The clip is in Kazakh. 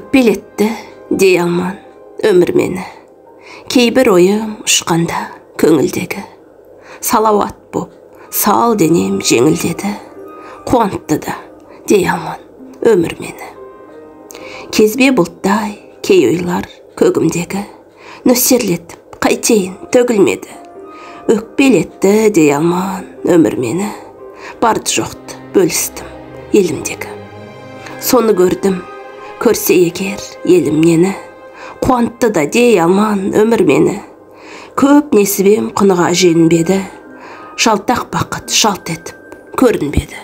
Өкпелетті дей алман өмір мені. Кейбір ойым ұшқанда көңілдегі. Салауат боп, сал денем жеңілдеді. Қуантты да дей алман өмір мені. Кезбе бұлттай кей ойлар көгімдегі. Нөсерлетіп қайтейін төгілмеді. Өкпелетті дей алман өмір мені. Барды жоқты бөлістім елімдегі. Соны көрдім, көрсе егер елім нені. Қуантты да дей алман өмір мені. Көп несібем құныға женбеді. Жалтақ бақыт жалт етіп көрінбеді.